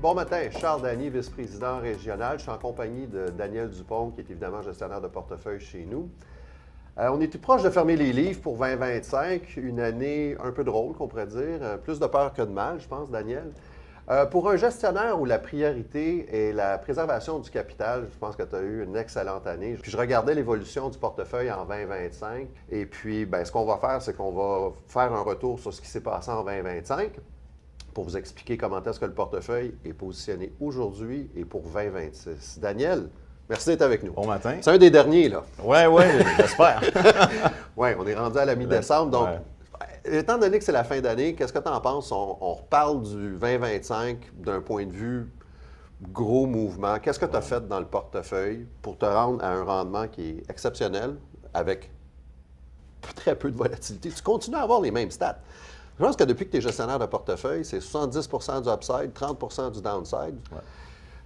Bon matin, Charles Dany, vice-président régional. Je suis en compagnie de Daniel Dupont, qui est évidemment gestionnaire de portefeuille chez nous. On est tout proche de fermer les livres pour 2025, une année un peu drôle, qu'on pourrait dire. Plus de peur que de mal, je pense, Daniel. Pour un gestionnaire où la priorité est la préservation du capital, je pense que tu as eu une excellente année. Puis je regardais l'évolution du portefeuille en 2025. Et puis, ce qu'on va faire, c'est qu'on va faire un retour sur ce qui s'est passé en 2025 pour vous expliquer comment est-ce que le portefeuille est positionné aujourd'hui et pour 2026. Daniel, merci d'être avec nous. Bon matin. C'est un des derniers, là. Oui, j'espère. Oui, on est rendu à la mi-décembre, donc étant donné que c'est la fin d'année, qu'est-ce que tu en penses? On reparle du 2025 d'un point de vue gros mouvement. Qu'est-ce que tu as fait dans le portefeuille pour te rendre à un rendement qui est exceptionnel avec très peu de volatilité? Tu continues à avoir les mêmes stats. Je pense que depuis que tu es gestionnaire de portefeuille, c'est 70 du upside, 30 du downside. Ouais.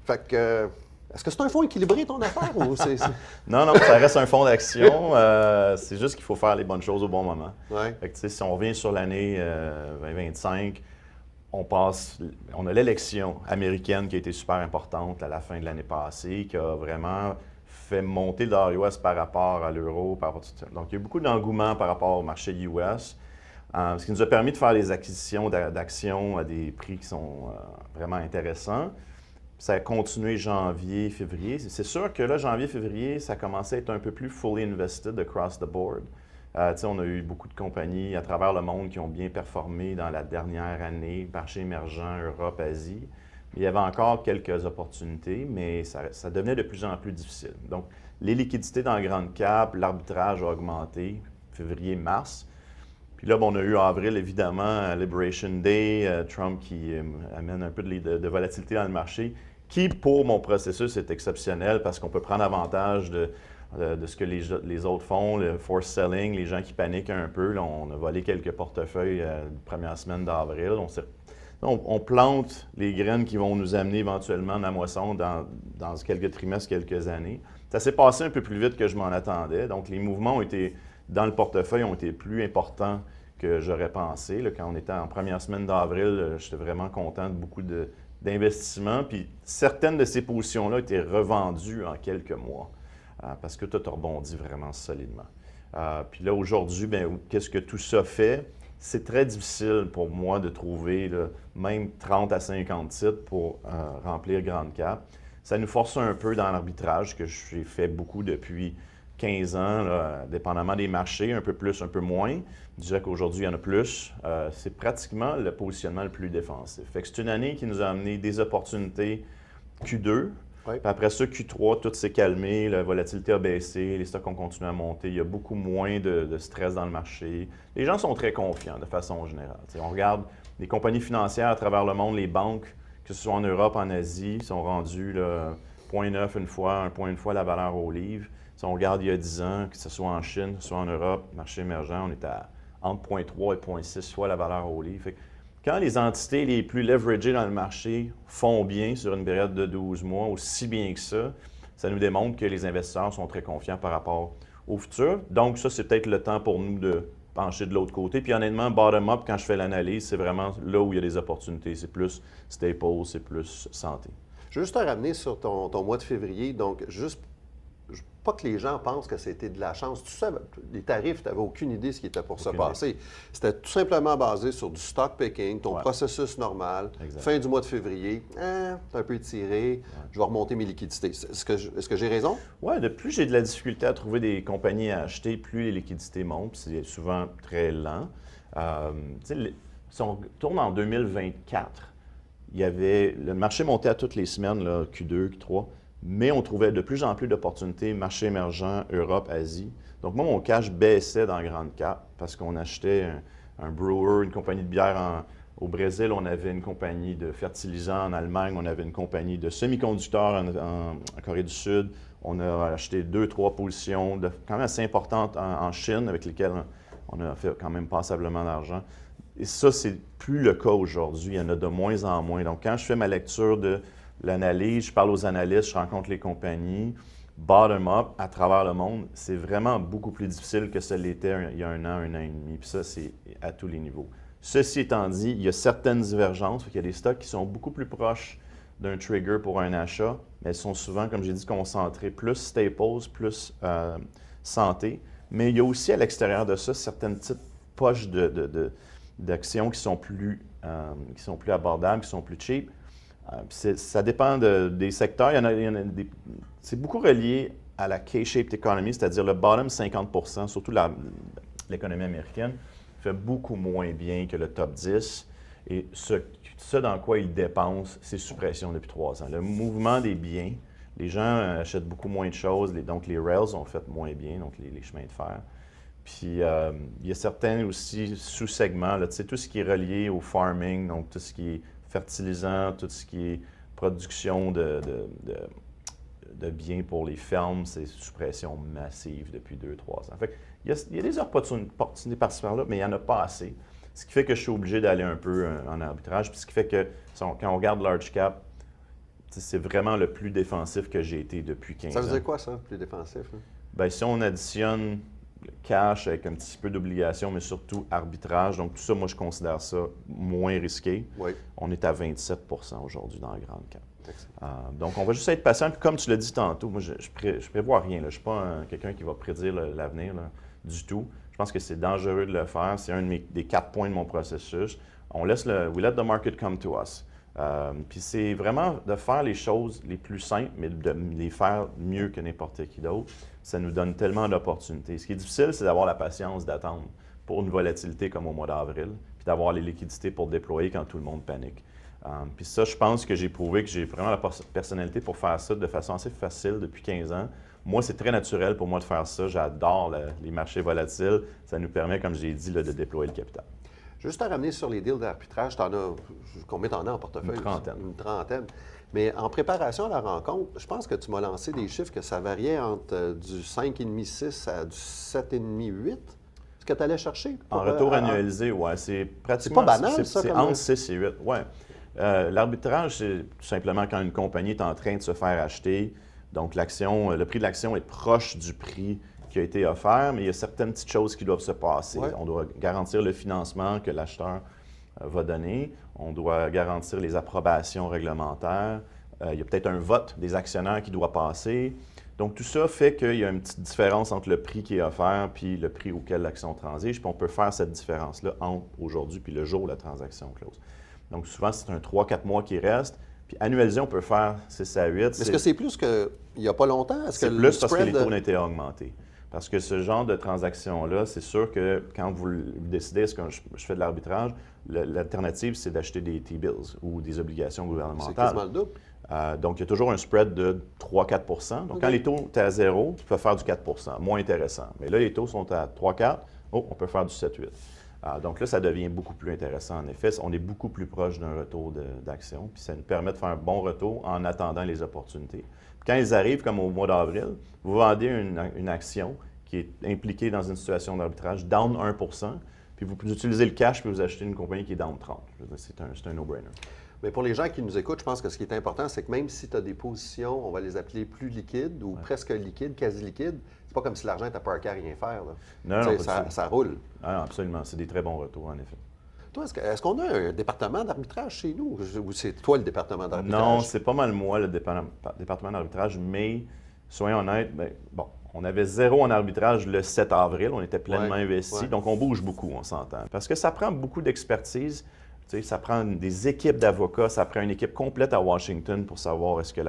Fait que, est-ce que c'est un fonds équilibré ton affaire ou c'est... Non, ça reste un fonds d'action. C'est juste qu'il faut faire les bonnes choses au bon moment. Ouais. Fait que, si on revient sur l'année 2025, on a l'élection américaine qui a été super importante à la fin de l'année passée, qui a vraiment fait monter le dollar US par rapport à l'euro. Donc, il y a eu beaucoup d'engouement par rapport au marché US. Ce qui nous a permis de faire des acquisitions d'actions à des prix qui sont vraiment intéressants. Ça a continué janvier, février. C'est sûr que là, janvier, février, ça commençait à être un peu plus fully invested across the board. On a eu beaucoup de compagnies à travers le monde qui ont bien performé dans la dernière année, marché émergent, Europe, Asie. Il y avait encore quelques opportunités, mais ça devenait de plus en plus difficile. Donc, les liquidités dans le grand cap, l'arbitrage a augmenté, février, mars. Puis là, on a eu en avril, évidemment, Liberation Day, Trump qui amène un peu de volatilité dans le marché, qui, pour mon processus, est exceptionnel parce qu'on peut prendre avantage de ce que les autres font, le force selling, les gens qui paniquent un peu. Là, on a volé quelques portefeuilles la première semaine d'avril. On plante les graines qui vont nous amener éventuellement la moisson dans quelques trimestres, quelques années. Ça s'est passé un peu plus vite que je m'en attendais. Donc, les mouvements dans le portefeuille ont été plus importants que j'aurais pensé. Là, quand on était en première semaine d'avril, j'étais vraiment content de beaucoup d'investissements. Puis certaines de ces positions-là étaient revendues en quelques mois parce que tout a rebondi vraiment solidement. Puis là, aujourd'hui, qu'est-ce que tout ça fait? C'est très difficile pour moi de trouver même 30 à 50 titres pour remplir Grande Cap. Ça nous force un peu dans l'arbitrage que j'ai fait beaucoup depuis 15 ans, là, dépendamment des marchés, un peu plus, un peu moins. Je dirais qu'aujourd'hui, il y en a plus. C'est pratiquement le positionnement le plus défensif. Fait que c'est une année qui nous a amené des opportunités Q2. Oui. Puis après ça, Q3, tout s'est calmé, la volatilité a baissé, les stocks ont continué à monter, il y a beaucoup moins de stress dans le marché. Les gens sont très confiants de façon générale. T'sais, on regarde les compagnies financières à travers le monde, les banques, que ce soit en Europe, en Asie, sont rendues 0,9 une fois, 1 point une fois la valeur au livre. Si on regarde il y a 10 ans, que ce soit en Chine, que ce soit en Europe, marché émergent, on est entre 0,3 et 0,6 fois la valeur au livre. Fait que quand les entités les plus leveragées dans le marché font bien sur une période de 12 mois, aussi bien que ça nous démontre que les investisseurs sont très confiants par rapport au futur. Donc ça, c'est peut-être le temps pour nous de pencher de l'autre côté. Puis honnêtement, bottom-up, quand je fais l'analyse, c'est vraiment là où il y a des opportunités. C'est plus staples, c'est plus santé. Je veux juste te ramener sur ton mois de février. Donc, pas que les gens pensent que c'était de la chance. Tu sais, les tarifs, tu n'avais aucune idée de ce qui était pour se passer. C'était tout simplement basé sur du stock picking, ton processus normal. Exact. Fin du mois de février, c'est un peu étiré, je vais remonter mes liquidités. Est-ce que j'ai raison? Oui, de plus j'ai de la difficulté à trouver des compagnies à acheter, plus les liquidités montent, c'est souvent très lent. Si on tourne en 2024, le marché montait à toutes les semaines, là, Q2, Q3. Mais on trouvait de plus en plus d'opportunités, marché émergent, Europe, Asie. Donc moi, mon cash baissait dans Grande Cap parce qu'on achetait un brewer, une compagnie de bière au Brésil, on avait une compagnie de fertilisants en Allemagne, on avait une compagnie de semi-conducteurs en Corée du Sud. On a acheté 2-3 positions quand même assez importantes en Chine avec lesquelles on a fait quand même passablement d'argent. Et ça, c'est plus le cas aujourd'hui. Il y en a de moins en moins. Donc quand je fais ma lecture de l'analyse, je parle aux analystes, je rencontre les compagnies, bottom-up, à travers le monde, c'est vraiment beaucoup plus difficile que ça l'était il y a un an et demi. Puis ça, c'est à tous les niveaux. Ceci étant dit, il y a certaines divergences. Il y a des stocks qui sont beaucoup plus proches d'un trigger pour un achat, mais elles sont souvent, comme j'ai dit, concentrées plus staples, plus santé. Mais il y a aussi à l'extérieur de ça certaines petites poches d'actions qui sont plus abordables, qui sont plus cheap. Ça dépend des secteurs. C'est beaucoup relié à la K-shaped economy, c'est-à-dire le bottom 50%, surtout l'économie américaine, fait beaucoup moins bien que le top 10. Et ce dans quoi ils dépensent, c'est sous pression depuis 3 ans. Le mouvement des biens, les gens achètent beaucoup moins de choses, donc les rails ont fait moins bien, donc les chemins de fer. Puis il y a certains aussi sous-segments, tout ce qui est relié au farming, donc tout ce qui est fertilisant, tout ce qui est production de biens pour les fermes, c'est sous pression massive depuis 2-3 ans. Fait il y a des opportunités par-ci par-là, mais il n'y en a pas assez. Ce qui fait que je suis obligé d'aller un peu en arbitrage, puis ce qui fait que quand on regarde large cap, c'est vraiment le plus défensif que j'ai été depuis 15 ans. Ça veut dire quoi, ça, plus défensif? Hein? Bien, si on additionne cash avec un petit peu d'obligation, mais surtout arbitrage, donc tout ça, moi, je considère ça moins risqué. Oui. On est à 27 aujourd'hui dans la grande cap. Donc, on va juste être patient. Puis comme tu l'as dit tantôt, moi, je prévois rien. Là. Je ne suis pas quelqu'un qui va prédire l'avenir du tout. Je pense que c'est dangereux de le faire. C'est un des 4 points de mon processus. On laisse we let the market come to us. Puis c'est vraiment de faire les choses les plus simples, mais de les faire mieux que n'importe qui d'autre. Ça nous donne tellement d'opportunités. Ce qui est difficile, c'est d'avoir la patience d'attendre pour une volatilité comme au mois d'avril, puis d'avoir les liquidités pour déployer quand tout le monde panique. Puis ça, je pense que j'ai prouvé que j'ai vraiment la personnalité pour faire ça de façon assez facile depuis 15 ans. Moi, c'est très naturel pour moi de faire ça. J'adore les marchés volatiles. Ça nous permet, comme j'ai dit, de déployer le capital. Juste à ramener sur les deals d'arbitrage, combien t'en as en portefeuille? Une trentaine. Mais en préparation à la rencontre, je pense que tu m'as lancé des chiffres que ça variait entre du 5,5-6 à du 7,5-8. Est-ce que tu allais chercher? En retour annualisé, oui. C'est pratiquement... C'est pas banal, ça? C'est entre 6 et 8, oui. L'arbitrage, c'est tout simplement quand une compagnie est en train de se faire acheter. Donc, le prix de l'action est proche du prix qui a été offert, mais il y a certaines petites choses qui doivent se passer. Ouais. On doit garantir le financement que l'acheteur va donner. On doit garantir les approbations réglementaires. Il y a peut-être un vote des actionnaires qui doit passer. Donc, tout ça fait qu'il y a une petite différence entre le prix qui est offert puis le prix auquel l'action transige. Puis on peut faire cette différence-là entre aujourd'hui puis le jour où la transaction close. Donc, souvent, c'est un 3-4 mois qui reste. Puis annualisé, on peut faire 6 à 8. Est-ce que c'est plus qu'il n'y a pas longtemps? C'est plus parce que les taux n'étaient augmentés. Parce que ce genre de transaction-là, c'est sûr que quand vous décidez, est-ce que je fais de l'arbitrage, l'alternative, c'est d'acheter des T-bills ou des obligations gouvernementales. C'est quasiment le double. Donc, il y a toujours un spread de 3-4 Donc, quand les taux étaient à 0, tu peux faire du 4 moins intéressant. Mais là, les taux sont à 3-4, on peut faire du 7-8. Donc là, ça devient beaucoup plus intéressant. En effet, on est beaucoup plus proche d'un retour d'action, puis ça nous permet de faire un bon retour en attendant les opportunités. Puis quand ils arrivent, comme au mois d'avril, vous vendez une action qui est impliquée dans une situation d'arbitrage down 1 puis vous utilisez le cash, puis vous achetez une compagnie qui est down 30. C'est un no-brainer. Mais pour les gens qui nous écoutent, je pense que ce qui est important, c'est que même si tu as des positions, on va les appeler plus liquides ou presque liquides, quasi liquides, c'est pas comme si l'argent était parqué à rien faire. Là. Non, ça roule. Ah, absolument. C'est des très bons retours, en effet. Toi, est-ce qu'on a un département d'arbitrage chez nous? Ou c'est toi le département d'arbitrage? Non, c'est pas mal moi, le département d'arbitrage, mais soyons honnêtes, on avait 0 en arbitrage le 7 avril, on était pleinement investi, donc on bouge beaucoup, on s'entend. Parce que ça prend beaucoup d'expertise. Tu sais, ça prend des équipes d'avocats, ça prend une équipe complète à Washington pour savoir est-ce que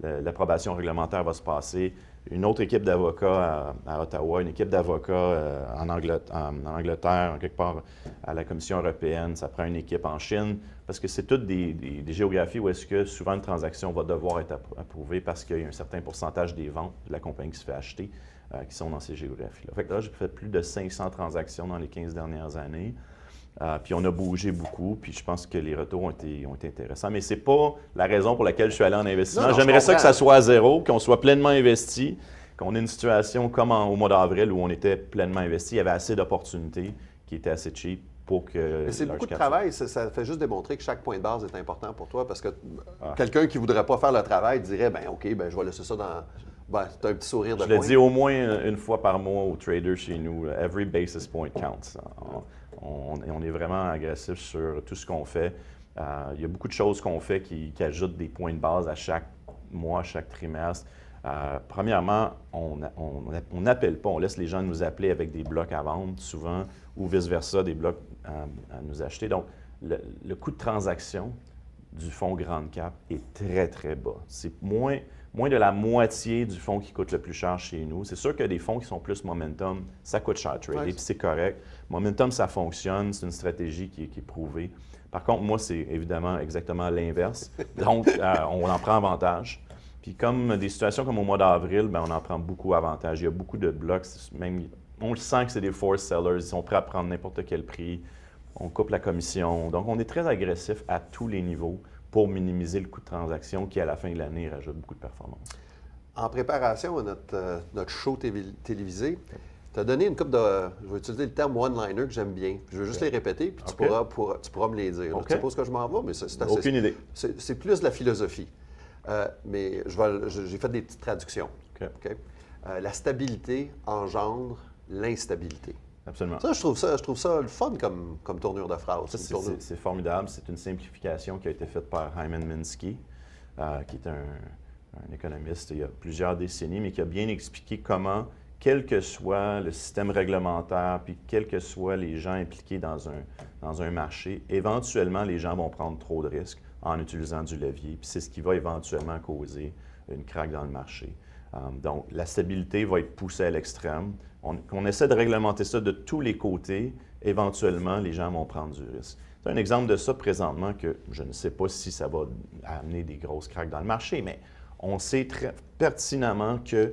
l'approbation réglementaire va se passer, une autre équipe d'avocats à Ottawa, une équipe d'avocats en Angleterre, quelque part à la Commission européenne, ça prend une équipe en Chine, parce que c'est toutes des géographies où est-ce que souvent une transaction va devoir être approuvée parce qu'il y a un certain pourcentage des ventes de la compagnie qui se fait acheter qui sont dans ces géographies-là. Fait que là, j'ai fait plus de 500 transactions dans les 15 dernières années. Puis on a bougé beaucoup, puis je pense que les retours ont été intéressants. Mais ce n'est pas la raison pour laquelle je suis allé en investissement. J'aimerais ça que ça soit à 0, qu'on soit pleinement investi, qu'on ait une situation comme au mois d'avril où on était pleinement investi. Il y avait assez d'opportunités qui étaient assez cheap pour que... Mais c'est beaucoup de travail. Ça fait juste démontrer que chaque point de base est important pour toi parce que quelqu'un qui ne voudrait pas faire le travail dirait, OK, je vais laisser ça dans... tu as un petit sourire de Je le dis au moins une fois par mois aux traders chez nous. Every basis point counts. On est vraiment agressif sur tout ce qu'on fait. Il y a beaucoup de choses qu'on fait qui ajoutent des points de base à chaque mois, à chaque trimestre. Premièrement, on n'appelle pas, on laisse les gens nous appeler avec des blocs à vendre souvent ou vice-versa, des blocs à nous acheter. Donc, le coût de transaction du fonds Grande Cap est très, très bas. C'est moins de la moitié du fonds qui coûte le plus cher chez nous. C'est sûr que des fonds qui sont plus momentum, ça coûte cher à trader, puis c'est correct. Momentum, ça fonctionne, c'est une stratégie qui est prouvée. Par contre, moi, c'est évidemment exactement l'inverse. Donc, on en prend avantage. Puis comme des situations comme au mois d'avril, on en prend beaucoup avantage. Il y a beaucoup de blocs, même, on le sent que c'est des force sellers, ils sont prêts à prendre n'importe quel prix. On coupe la commission. Donc, on est très agressif à tous les niveaux pour minimiser le coût de transaction qui, à la fin de l'année, rajoute beaucoup de performance. En préparation à notre show télévisé, tu as donné une couple de, je vais utiliser le terme one-liner que j'aime bien. Je vais juste les répéter, puis tu pourras me les dire. Je ne sais pas ce que je m'en vais, mais c'est assez... Aucune idée. C'est plus de la philosophie. Mais j'ai fait des petites traductions. Okay? La stabilité engendre l'instabilité. Absolument. Ça, je trouve ça le fun comme tournure de phrase. C'est formidable. C'est une simplification qui a été faite par Hyman Minsky, qui est un économiste il y a plusieurs décennies, mais qui a bien expliqué comment, quel que soit le système réglementaire, puis quels que soient les gens impliqués dans un marché, éventuellement, les gens vont prendre trop de risques en utilisant du levier. Puis c'est ce qui va éventuellement causer une craque dans le marché. Donc, la stabilité va être poussée à l'extrême. On essaie de réglementer ça de tous les côtés. Éventuellement, les gens vont prendre du risque. C'est un exemple de ça présentement que je ne sais pas si ça va amener des grosses craques dans le marché, mais on sait très pertinemment que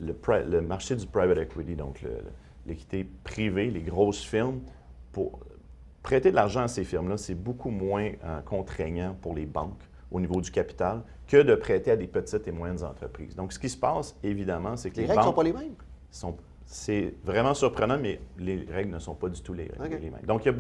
le marché du private equity, donc l'équité privée, les grosses firmes, pour prêter de l'argent à ces firmes-là, c'est beaucoup moins contraignant pour les banques au niveau du capital que de prêter à des petites et moyennes entreprises. Donc, ce qui se passe, évidemment, c'est que les règles ne sont pas les mêmes. C'est vraiment surprenant, mais les règles ne sont pas du tout les mêmes. Donc, il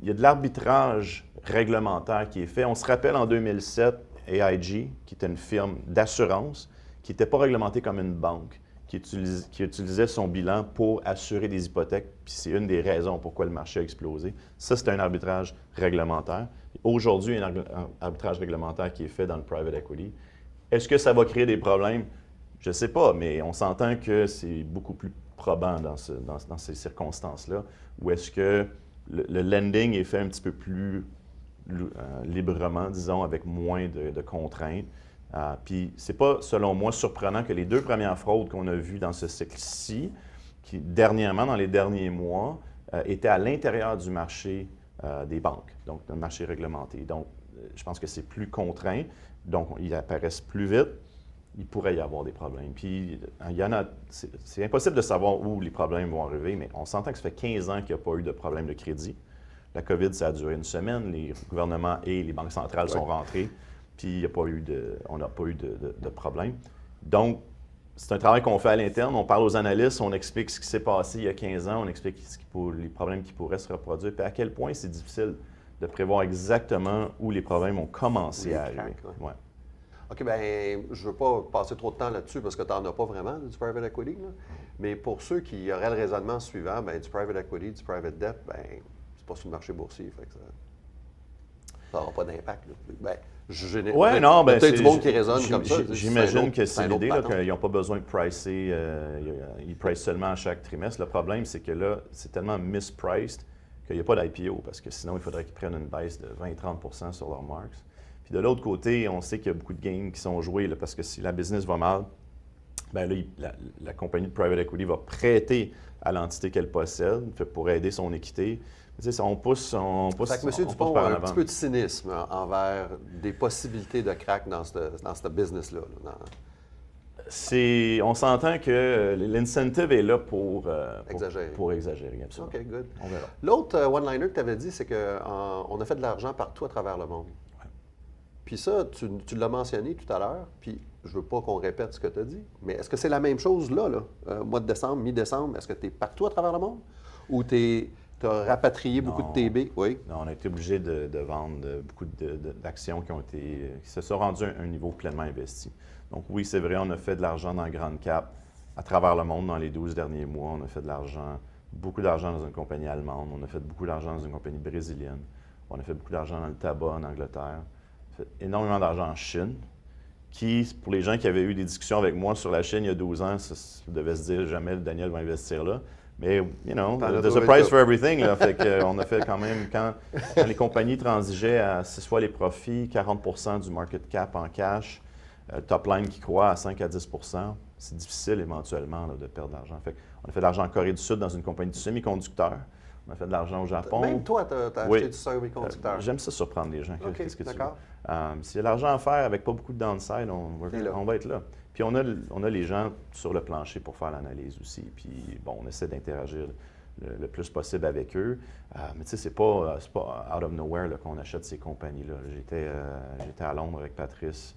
y a de l'arbitrage réglementaire qui est fait. On se rappelle en 2007, AIG, qui était une firme d'assurance, qui n'était pas réglementée comme une banque, qui utilisait son bilan pour assurer des hypothèques, puis c'est une des raisons pourquoi le marché a explosé. Ça, c'est un arbitrage réglementaire. Aujourd'hui, il y a un arbitrage réglementaire qui est fait dans le private equity. Est-ce que ça va créer des problèmes? Je ne sais pas, mais on s'entend que c'est beaucoup plus probant dans ces circonstances-là, où est-ce que le lending est fait un petit peu plus librement, disons, avec moins de contraintes. Puis, ce n'est pas, selon moi, surprenant que les deux premières fraudes qu'on a vues dans ce cycle-ci, qui, dernièrement, dans les derniers mois, étaient à l'intérieur du marché des banques, donc un marché réglementé. Donc, je pense que c'est plus contraint, donc ils apparaissent plus vite. Il pourrait y avoir des problèmes. Puis, il y en a, c'est impossible de savoir où les problèmes vont arriver, mais on s'entend que ça fait 15 ans qu'il n'y a pas eu de problème de crédit. La COVID, ça a duré une semaine. Les gouvernements et les banques centrales sont rentrés, puis on n'a pas eu de problème. Donc, c'est un travail qu'on fait à l'interne. On parle aux analystes, on explique ce qui s'est passé il y a 15 ans, on explique les problèmes qui pourraient se reproduire, puis à quel point c'est difficile de prévoir exactement où les problèmes ont commencé à arriver. Ouais. OK, bien, je ne veux pas passer trop de temps là-dessus parce que tu n'en as pas vraiment du private equity. Là. Mais pour ceux qui auraient le raisonnement suivant, bien, du private equity, du private debt, bien, c'est pas sur le marché boursier. Fait que ça n'aura pas d'impact. Bien, peut-être du monde qui raisonne comme ça. J'imagine que c'est l'idée qu'ils n'ont pas besoin de pricer. Ils pricent seulement à chaque trimestre. Le problème, c'est que là, c'est tellement mispriced qu'il n'y a pas d'IPO parce que sinon, il faudrait qu'ils prennent une baisse de 20-30 % sur leurs marks. Puis de l'autre côté, on sait qu'il y a beaucoup de gains qui sont joués là, parce que si la business va mal, bien là, la compagnie de private equity va prêter à l'entité qu'elle possède pour aider son équité. Tu sais, on pousse fait que M. Dupont a un petit peu de cynisme envers des possibilités de crack dans ce business-là. On s'entend que l'incentive est là pour exagérer, absolument. OK, good. On verra. L'autre one-liner que tu avais dit, c'est qu'on a fait de l'argent partout à travers le monde. Puis ça, tu l'as mentionné tout à l'heure, puis je ne veux pas qu'on répète ce que tu as dit, mais est-ce que c'est la même chose là? Mois de décembre, mi-décembre, est-ce que tu es partout à travers le monde? Ou tu as rapatrié beaucoup de TB? Oui. Non, on a été obligé de vendre beaucoup d'actions qui se sont rendues à un niveau pleinement investi. Donc oui, c'est vrai, on a fait de l'argent dans Grande Cap à travers le monde dans les 12 derniers mois. On a fait beaucoup d'argent dans une compagnie allemande, on a fait beaucoup d'argent dans une compagnie brésilienne. On a fait beaucoup d'argent dans le tabac en Angleterre. On a fait énormément d'argent en Chine, qui, pour les gens qui avaient eu des discussions avec moi sur la Chine il y a 12 ans, ça devait se dire jamais Daniel va investir là. Mais, there's a price for everything. Là. Fait qu'on a fait quand même, quand les compagnies transigeaient à, c'est soit les profits, 40 du market cap en cash, top line qui croît à 5 à 10 c'est difficile éventuellement là, de perdre de l'argent. Fait on a fait de l'argent en Corée du Sud dans une compagnie de semi-conducteurs. On a fait de l'argent au Japon. Même toi, tu as acheté du semi-conducteur. J'aime ça surprendre les gens. OK, Qu'est-ce que d'accord. tu veux? S'il y a de l'argent à faire avec pas beaucoup de downside, on va être là. Puis on a les gens sur le plancher pour faire l'analyse aussi. Puis bon, on essaie d'interagir le plus possible avec eux. Mais tu sais, c'est pas out of nowhere là, qu'on achète ces compagnies-là. J'étais à Londres avec Patrice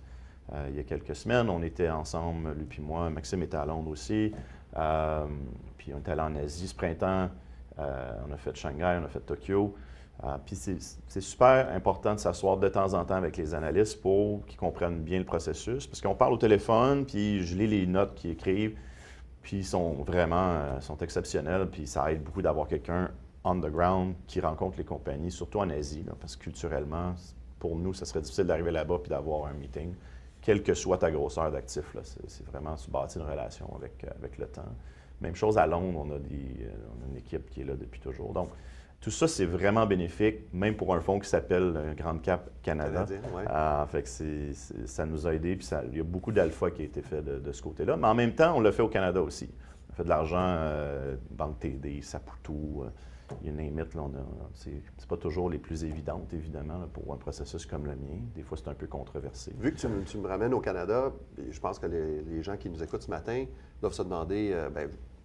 il y a quelques semaines. On était ensemble, lui puis moi. Maxime était à Londres aussi. Puis on était allé en Asie ce printemps. On a fait Shanghai, on a fait Tokyo. Puis c'est super important de s'asseoir de temps en temps avec les analystes pour qu'ils comprennent bien le processus. Parce qu'on parle au téléphone, puis je lis les notes qu'ils écrivent, puis ils sont vraiment sont exceptionnels. Puis ça aide beaucoup d'avoir quelqu'un on the ground qui rencontre les compagnies, surtout en Asie, là, parce que culturellement, pour nous, ça serait difficile d'arriver là-bas puis d'avoir un meeting, quelle que soit ta grosseur d'actifs. C'est vraiment se bâtir une relation avec le temps. Même chose à Londres, on a une équipe qui est là depuis toujours. Donc, tout ça, c'est vraiment bénéfique, même pour un fonds qui s'appelle Grand Cap Canada. Fait que ça nous a aidés, puis il y a beaucoup d'alpha qui a été fait de ce côté-là. Mais en même temps, on l'a fait au Canada aussi. On a fait de l'argent, Banque TD, Saputo, you name it. C'est pas toujours les plus évidentes, évidemment, là, pour un processus comme le mien. Des fois, c'est un peu controversé. Vu que tu me ramènes au Canada, je pense que les gens qui nous écoutent ce matin doivent se demander,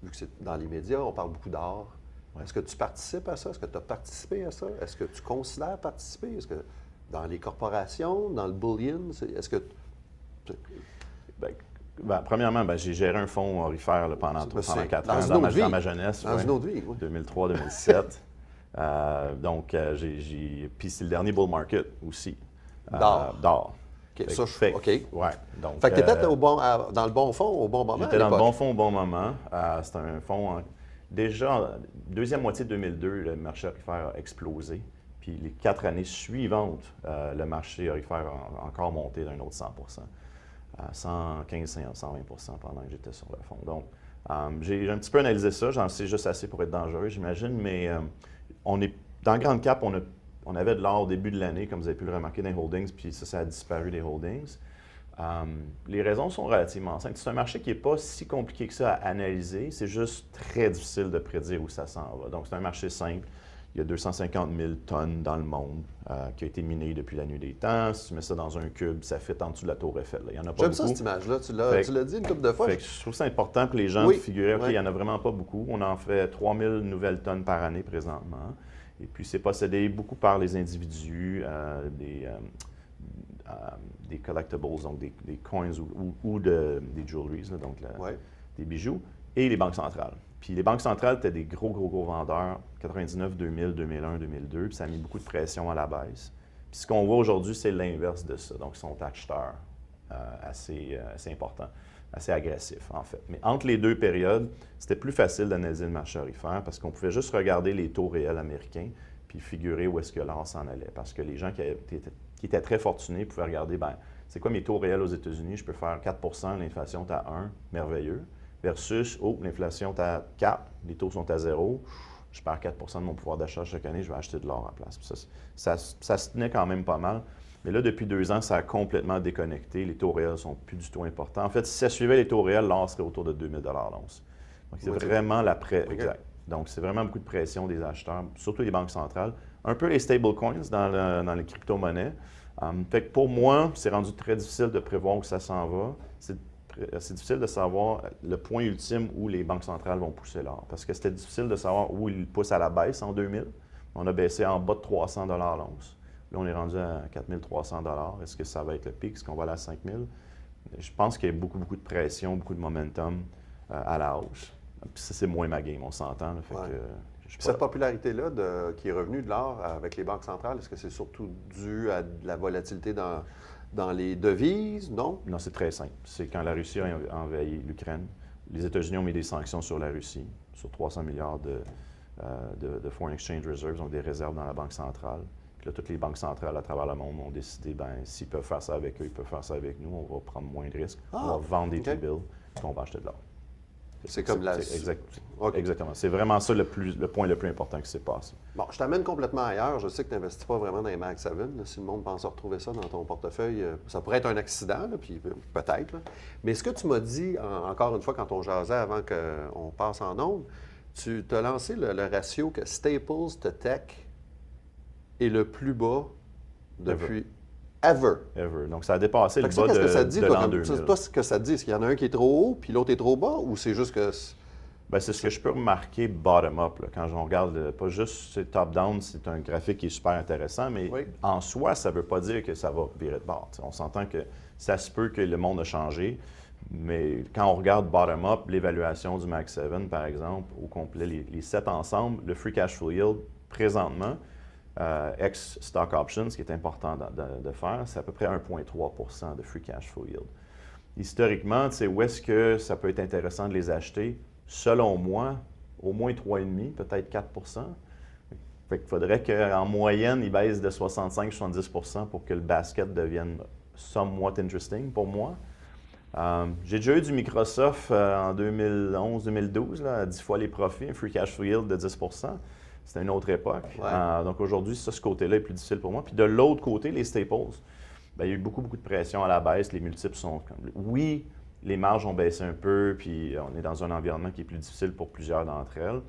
vu que c'est dans les médias, on parle beaucoup d'art. Ouais. Est-ce que tu participes à ça? Est-ce que tu as participé à ça? Est-ce que tu considères participer? Est-ce que dans les corporations, dans le bullion, est-ce que... Premièrement, j'ai géré un fonds aurifère là, pendant 4 ans dans ma jeunesse. Dans une autre vie, oui. 2003-2007. Puis c'est le dernier bull market aussi. D'or. OK, ça, OK. Ouais, donc, fait que tu étais dans le bon fonds au bon moment. J'étais dans le bon fonds au bon moment. C'était un fonds... Déjà, deuxième moitié de 2002, le marché aurifère a explosé. Puis les 4 années suivantes, le marché aurifère a encore monté d'un autre 100 115, 120 pendant que j'étais sur le fonds. Donc, j'ai un petit peu analysé ça. J'en sais juste assez pour être dangereux, j'imagine. Mais dans Grande Cap, on avait de l'or au début de l'année, comme vous avez pu le remarquer dans les holdings, puis ça a disparu des holdings. Les raisons sont relativement simples. C'est un marché qui n'est pas si compliqué que ça à analyser. C'est juste très difficile de prédire où ça s'en va. Donc, c'est un marché simple. Il y a 250 000 tonnes dans le monde qui a été miné depuis la nuit des temps. Si tu mets ça dans un cube, ça fit en dessous de la tour Eiffel. Il n'y en a pas beaucoup. J'aime ça, cette image-là. Tu l'as dit une couple de fois. Je trouve ça important que les gens figurent, OK, il n'y en a vraiment pas beaucoup. On en fait 3000 nouvelles tonnes par année présentement. Et puis, c'est possédé beaucoup par les individus, des collectibles, donc des coins ou des jewelries, là, donc des bijoux, et les banques centrales. Puis les banques centrales étaient des gros vendeurs, 99, 2000, 2001, 2002, puis ça a mis beaucoup de pression à la baisse. Puis ce qu'on voit aujourd'hui, c'est l'inverse de ça. Donc, ils sont acheteurs assez importants, assez agressifs, en fait. Mais entre les deux périodes, c'était plus facile d'analyser le marché aurifère parce qu'on pouvait juste regarder les taux réels américains puis figurer où est-ce que l'or s'en allait. Parce que les gens qui étaient très fortunés pouvaient regarder, c'est quoi mes taux réels aux États-Unis? Je peux faire 4 l'inflation est à 1, merveilleux. Versus, l'inflation est à 4, les taux sont à 0, je perds 4 de mon pouvoir d'achat chaque année, je vais acheter de l'or à la place. Ça se tenait quand même pas mal. Mais là, depuis 2 ans, ça a complètement déconnecté. Les taux réels ne sont plus du tout importants. En fait, si ça suivait les taux réels, l'or serait autour de 2000 l'once. Donc, c'est vraiment exact. Donc, c'est vraiment beaucoup de pression des acheteurs, surtout les banques centrales. Un peu les stablecoins dans les crypto-monnaies. Fait que pour moi, c'est rendu très difficile de prévoir où ça s'en va. C'est difficile de savoir le point ultime où les banques centrales vont pousser l'or. Parce que c'était difficile de savoir où ils poussent à la baisse en 2000. On a baissé en bas de 300 l'once. Là, on est rendu à 4300 Est-ce que ça va être le pic? Est-ce qu'on va aller à 5000? Je pense qu'il y a beaucoup de pression, beaucoup de momentum à la hausse. Puis ça, c'est moins ma game, on s'entend. Cette popularité-là qui est revenue de l'or avec les banques centrales, est-ce que c'est surtout dû à de la volatilité dans les devises, non? Non, c'est très simple. C'est quand la Russie a envahi l'Ukraine, les États-Unis ont mis des sanctions sur la Russie, sur 300 milliards de foreign exchange reserves, donc des réserves dans la Banque centrale. Puis là, toutes les banques centrales à travers le monde ont décidé, ben s'ils peuvent faire ça avec eux, ils peuvent faire ça avec nous. On va prendre moins de risques. On va vendre des T-bills, puis on va acheter de l'or. C'est comme la... Exactement. C'est vraiment ça le point le plus important qui s'est passé. Bon, je t'amène complètement ailleurs. Je sais que tu n'investis pas vraiment dans les Mag 7. Là. Si le monde pense retrouver ça dans ton portefeuille, ça pourrait être un accident, là, puis peut-être. Là. Mais ce que tu m'as dit, encore une fois, quand on jasait avant qu'on passe en ondes, tu t'as lancé le ratio que Staples to Tech est le plus bas depuis... Ever. Donc, ça a dépassé le bas de l'an 2000. Toi, ce que ça te dit, est-ce qu'il y en a un qui est trop haut, puis l'autre est trop bas, ou c'est juste que... Bien, c'est ce que je peux remarquer bottom-up. Quand on regarde, pas juste top-down, c'est un graphique qui est super intéressant, mais en soi, ça ne veut pas dire que ça va virer de bord. On s'entend que ça se peut que le monde a changé, mais quand on regarde bottom-up, l'évaluation du Mag 7, par exemple, au complet, les 7 ensemble, le free cash flow yield, présentement, ex-stock options, ce qui est important de faire, c'est à peu près 1,3 de free cash flow yield. Historiquement, où est-ce que ça peut être intéressant de les acheter? Selon moi, au moins 3,5, peut-être 4 Fait qu'il faudrait qu'en moyenne, ils baissent de 65-70 pour que le basket devienne somewhat interesting pour moi. J'ai déjà eu du Microsoft en 2011-2012, à 10 fois les profits, un free cash flow yield de 10 C'était une autre époque. Donc aujourd'hui, ce côté-là est plus difficile pour moi. Puis de l'autre côté, les staples, bien, il y a eu beaucoup de pression à la baisse. Les multiples sont... Oui, les marges ont baissé un peu, puis on est dans un environnement qui est plus difficile pour plusieurs d'entre elles.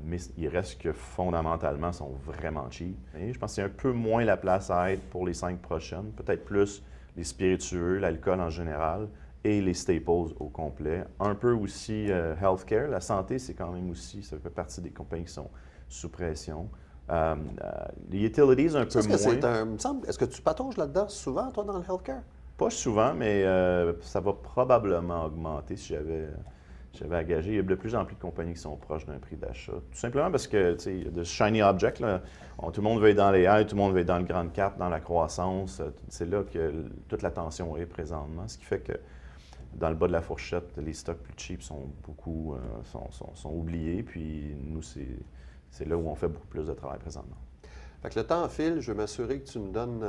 Mais il reste que fondamentalement, elles sont vraiment cheap. Et je pense que c'est un peu moins la place à être pour les 5 prochaines. Peut-être plus les spiritueux, l'alcool en général et les staples au complet. Un peu aussi healthcare. La santé, c'est quand même aussi, ça fait partie des compagnies qui sont sous pression. Les utilities, un peu moins. Est-ce que tu patauges là-dedans souvent, toi, dans le healthcare? Pas souvent, mais ça va probablement augmenter si j'avais à gager. Il y a de plus en plus de compagnies qui sont proches d'un prix d'achat. Tout simplement parce que, tu sais, il y a de shiny objects, là. Tout le monde veut être dans les high, tout le monde veut être dans le grand cap, dans la croissance. C'est là que toute l'attention est présentement. Ce qui fait que dans le bas de la fourchette, les stocks plus cheap sont oubliés. Puis nous, c'est là où on fait beaucoup plus de travail présentement. Fait que le temps file, je veux m'assurer que tu me donnes...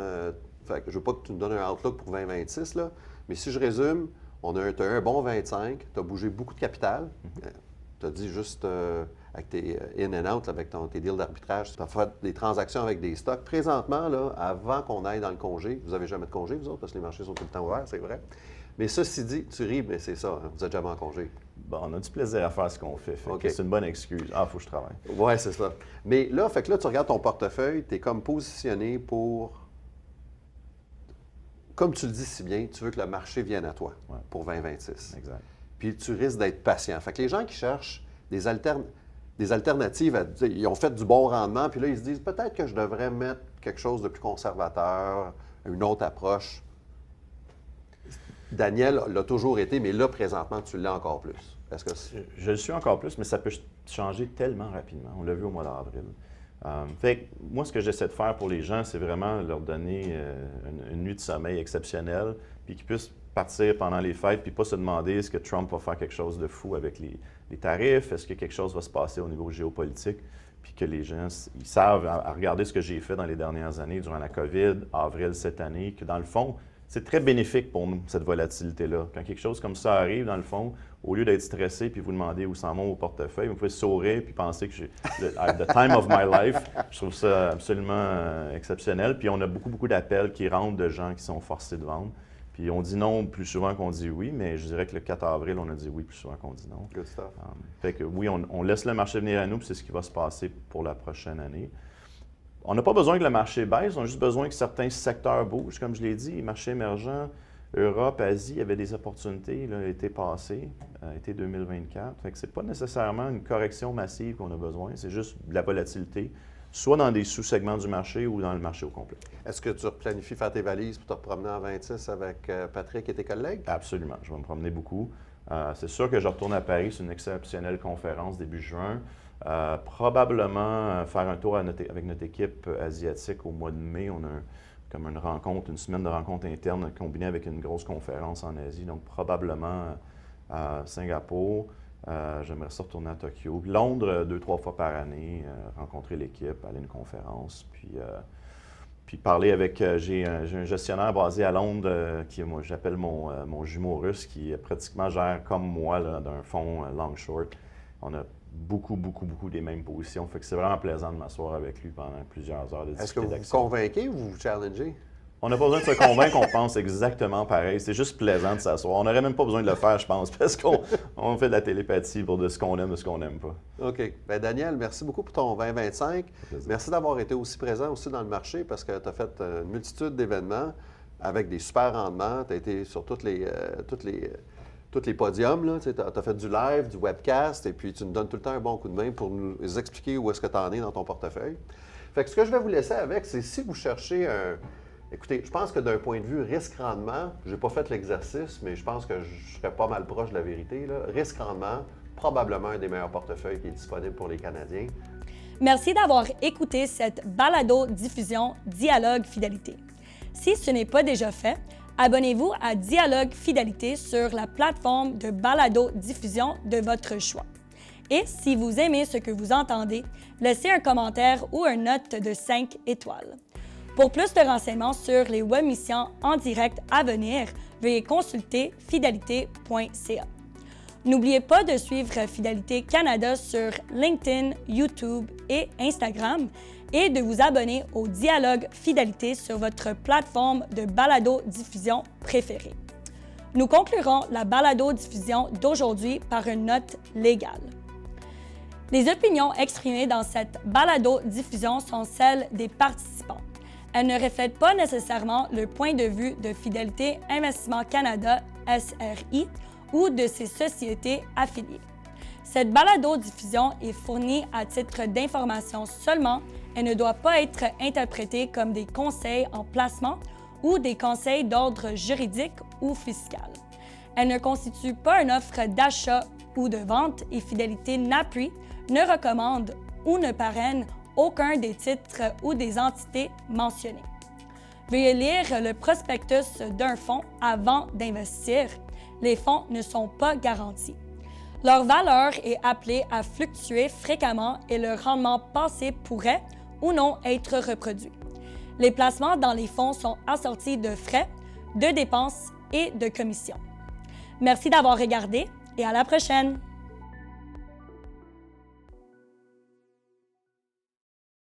je veux pas que tu me donnes un outlook pour 2026, là, mais si je résume, tu as un bon 25, tu as bougé beaucoup de capital. Tu as dit juste avec tes in and out, là, avec tes deals d'arbitrage, tu as fait des transactions avec des stocks. Présentement, là, avant qu'on aille dans le congé, vous n'avez jamais de congé, vous autres, parce que les marchés sont tout le temps ouverts, c'est vrai. Mais ceci dit, tu ris, mais c'est ça, hein, vous n'êtes jamais en congé. Bon, on a du plaisir à faire ce qu'on fait. C'est une bonne excuse. Ah, il faut que je travaille. Oui, c'est ça. Mais là, tu regardes ton portefeuille, tu es comme positionné pour... Comme tu le dis si bien, tu veux que le marché vienne à toi pour 2026. Exact. Puis tu risques d'être patient. Fait que les gens qui cherchent des alternatives, ils ont fait du bon rendement, puis là, ils se disent peut-être que je devrais mettre quelque chose de plus conservateur, une autre approche. Daniel l'a toujours été, mais là, présentement, tu l'as encore plus. Est-ce que je le suis encore plus, mais ça peut changer tellement rapidement. On l'a vu au mois d'avril. Fait que moi, ce que j'essaie de faire pour les gens, c'est vraiment leur donner une nuit de sommeil exceptionnelle, puis qu'ils puissent partir pendant les fêtes, puis pas se demander est-ce que Trump va faire quelque chose de fou avec les tarifs, est-ce que quelque chose va se passer au niveau géopolitique, puis que les gens, ils savent, à regarder ce que j'ai fait dans les dernières années, durant la COVID, avril cette année, que dans le fond, c'est très bénéfique pour nous, cette volatilité-là. Quand quelque chose comme ça arrive, dans le fond, au lieu d'être stressé puis vous demander où s'en vont vos portefeuilles, vous pouvez sourire puis penser que j'ai the time of my life. Je trouve ça absolument exceptionnel. Puis on a beaucoup d'appels qui rentrent de gens qui sont forcés de vendre. Puis on dit non plus souvent qu'on dit oui, mais je dirais que le 4 avril, on a dit oui plus souvent qu'on dit non. Good stuff. Fait que oui, on laisse le marché venir à nous, puis c'est ce qui va se passer pour la prochaine année. On n'a pas besoin que le marché baisse, on a juste besoin que certains secteurs bougent. Comme je l'ai dit, les marchés émergents, Europe, Asie, il y avait des opportunités l'été passé, été 2024. Fait que c'est pas nécessairement une correction massive qu'on a besoin, c'est juste de la volatilité, soit dans des sous-segments du marché ou dans le marché au complet. Est-ce que tu planifies faire tes valises pour te promener en 26 avec Patrick et tes collègues? Absolument, je vais me promener beaucoup. C'est sûr que je retourne à Paris, c'est une exceptionnelle conférence début juin. Probablement faire un tour avec notre équipe asiatique au mois de mai. On a comme une rencontre, une semaine de rencontres internes combinée avec une grosse conférence en Asie. Donc probablement à Singapour. J'aimerais ça retourner à Tokyo. Londres, 2-3 fois par année, rencontrer l'équipe, aller à une conférence, puis parler avec... j'ai un gestionnaire basé à Londres qui, moi, j'appelle mon jumeau russe, qui pratiquement gère comme moi là, d'un fonds long-short. On a beaucoup des mêmes positions. Fait que c'est vraiment plaisant de m'asseoir avec lui pendant plusieurs heures de discuter Est-ce que vous vous d'action. convainquez ou vous vous challengez? On n'a pas besoin de se convaincre qu'on pense exactement pareil. C'est juste plaisant de s'asseoir. On n'aurait même pas besoin de le faire, je pense, parce qu'on fait de la télépathie pour de ce qu'on aime, de ce qu'on n'aime pas. OK. Bien, Daniel, merci beaucoup pour ton 2025. Merci d'avoir été aussi présent aussi dans le marché parce que tu as fait une multitude d'événements avec des super rendements. Tu as été sur tous les podiums. Tu as fait du live, du webcast, et puis tu nous donnes tout le temps un bon coup de main pour nous expliquer où est-ce que tu en es dans ton portefeuille. Fait que ce que je vais vous laisser avec, c'est si vous cherchez un... Écoutez, je pense que d'un point de vue risque-rendement, je n'ai pas fait l'exercice, mais je pense que je serais pas mal proche de la vérité. Risque-rendement, probablement un des meilleurs portefeuilles qui est disponible pour les Canadiens. Merci d'avoir écouté cette balado-diffusion Dialogue Fidélité. Si ce n'est pas déjà fait, abonnez-vous à Dialogue Fidélité sur la plateforme de balado-diffusion de votre choix. Et si vous aimez ce que vous entendez, laissez un commentaire ou une note de 5 étoiles. Pour plus de renseignements sur les webmissions en direct à venir, veuillez consulter fidélité.ca. N'oubliez pas de suivre Fidélité Canada sur LinkedIn, YouTube et Instagram et de vous abonner au Dialogue Fidélité sur votre plateforme de balado-diffusion préférée. Nous conclurons la balado-diffusion d'aujourd'hui par une note légale. Les opinions exprimées dans cette balado-diffusion sont celles des participants. Elles ne reflètent pas nécessairement le point de vue de Fidélité Investissement Canada, SRI, ou de ses sociétés affiliées. Cette balado-diffusion est fournie à titre d'information seulement et ne doit pas être interprétée comme des conseils en placement ou des conseils d'ordre juridique ou fiscal. Elle ne constitue pas une offre d'achat ou de vente et Fidélité n'appuie, ne recommande ou ne parraine aucun des titres ou des entités mentionnées. Veuillez lire le prospectus d'un fonds avant d'investir. Les fonds ne sont pas garantis. Leur valeur est appelée à fluctuer fréquemment et le rendement passé pourrait ou non être reproduit. Les placements dans les fonds sont assortis de frais, de dépenses et de commissions. Merci d'avoir regardé et à la prochaine!